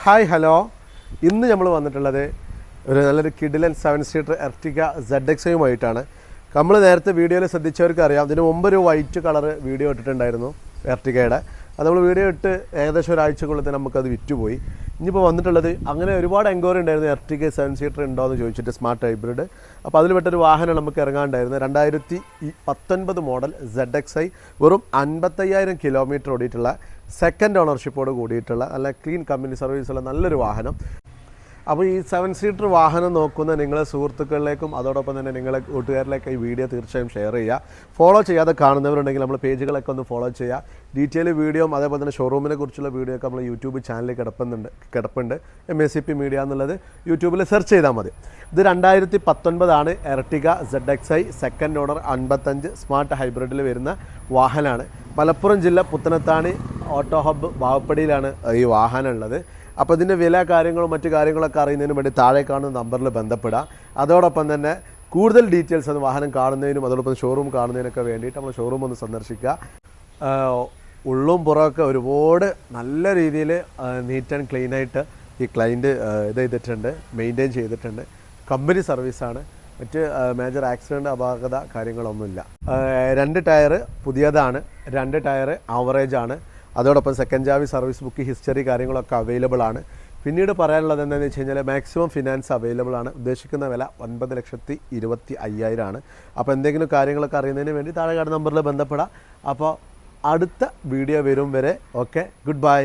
Hi hello, ഇന്ന് നമ്മൾ വന്നിട്ടുള്ളത് ഒരു നല്ലൊരു കിഡിലൻ 7 സീറ്റർ എർട്ടിഗ ZXയുമായിട്ടാണ്. നമ്മൾ നേരത്തെ വീഡിയോയിൽ ശ്രദ്ധിച്ചവർക്ക് അറിയാം, ഇതിന് മുമ്പ് ഒരു വൈറ്റ് കളർ വീഡിയോ ഇട്ടിട്ടുണ്ടായിരുന്നു എർട്ടിഗയുടെ. അത് നമ്മൾ വീഡിയോ ഇട്ട് ഏകദേശം ഒരാഴ്ചക്കുള്ളിൽ തന്നെ നമുക്കത് വിറ്റുപോയി. ഇനിയിപ്പോൾ വന്നിട്ടുള്ളത് അങ്ങനെ ഒരുപാട് എൻക്വയറി ഉണ്ടായിരുന്നു, എർട്ടിഗ 7 സീറ്റർ ഉണ്ടോ എന്ന് ചോദിച്ചിട്ട്, സ്മാർട്ട് ഹൈബ്രിഡ്. അപ്പോൾ അതിൽ പെട്ടൊരു വാഹനം നമുക്ക് ഇറങ്ങാണ്ടായിരുന്നു. 2019 മോഡൽ ZXi, വെറും 55,000 കിലോമീറ്റർ ഓടിയിട്ടുള്ള സെക്കൻഡ് ഓണർഷിപ്പോട് കൂടിയിട്ടുള്ള നല്ല ക്ലീൻ കമ്പനി സർവീസുള്ള നല്ലൊരു വാഹനം. അപ്പോൾ ഈ 7 സീറ്റർ വാഹനം നോക്കുന്ന നിങ്ങളെ സുഹൃത്തുക്കളിലേക്കും അതോടൊപ്പം തന്നെ നിങ്ങളെ കൂട്ടുകാരിലേക്ക് ഈ വീഡിയോ തീർച്ചയായും ഷെയർ ചെയ്യുക. ഫോളോ ചെയ്യാതെ കാണുന്നവരുണ്ടെങ്കിൽ നമ്മൾ പേജുകളൊക്കെ ഒന്ന് ഫോളോ ചെയ്യുക. ഡീറ്റെയിൽ വീഡിയോയും അതേപോലെ തന്നെ ഷോറൂമിനെ കുറിച്ചുള്ള വീഡിയോ ഒക്കെ നമ്മൾ യൂട്യൂബ് ചാനലിൽ കിടപ്പുണ്ട്. MACP മീഡിയ എന്നുള്ളത് യൂട്യൂബിൽ സെർച്ച് ചെയ്താൽ മതി. ഇത് 2019 Ertiga ZXi second owner 55 smart ഹൈബ്രിഡിൽ വരുന്ന വാഹനമാണ്. മലപ്പുറം ജില്ല പുത്തനത്താണി ഓട്ടോ ഹബ്ബ് ബാവപ്പടിയിലാണ് ഈ വാഹനം ഉള്ളത്. അപ്പോൾ ഇതിൻ്റെ വില കാര്യങ്ങളും മറ്റു കാര്യങ്ങളൊക്കെ അറിയുന്നതിന് വേണ്ടി താഴെ കാണുന്ന നമ്പറിൽ ബന്ധപ്പെടുക. അതോടൊപ്പം തന്നെ കൂടുതൽ ഡീറ്റെയിൽസ് അത് വാഹനം കാണുന്നതിനും അതോടൊപ്പം ഷോറൂം കാണുന്നതിനൊക്കെ വേണ്ടിയിട്ട് നമ്മൾ ഷോറൂം ഒന്ന് സന്ദർശിക്കുക. ഉള്ളും പുറമൊക്കെ ഒരുപാട് നല്ല രീതിയിൽ നീറ്റ് ആൻഡ് ക്ലീനായിട്ട് ഈ ക്ലൈൻറ്റ് ഇത് ചെയ്തിട്ടുണ്ട്, മെയിൻറ്റെയിൻ ചെയ്തിട്ടുണ്ട്. കമ്പനി സർവീസാണ്, മറ്റ് മേജർ ആക്സിഡൻറ്റ് അപാകത കാര്യങ്ങളൊന്നുമില്ല. 2 ടയർ പുതിയതാണ്, 2 ടയർ ആവറേജ് ആണ്. അതോടൊപ്പം സെക്കൻഡ് ചാവി, സർവീസ് ബുക്ക്, ഹിസ്റ്ററി കാര്യങ്ങളൊക്കെ അവൈലബിൾ ആണ്. പിന്നീട് പറയാനുള്ളത് എന്താണെന്ന് വെച്ച് കഴിഞ്ഞാൽ മാക്സിമം ഫിനാൻസ് അവൈലബിൾ ആണ്. ഉദ്ദേശിക്കുന്ന വില 9,25,000 ആണ്. അപ്പോൾ എന്തെങ്കിലും കാര്യങ്ങളൊക്കെ അറിയുന്നതിന് വേണ്ടി താഴെ കാണുന്ന നമ്പറിൽ ബന്ധപ്പെടാം. അപ്പോൾ അടുത്ത വീഡിയോ വരും വരെ ഓക്കെ, ഗുഡ് ബൈ.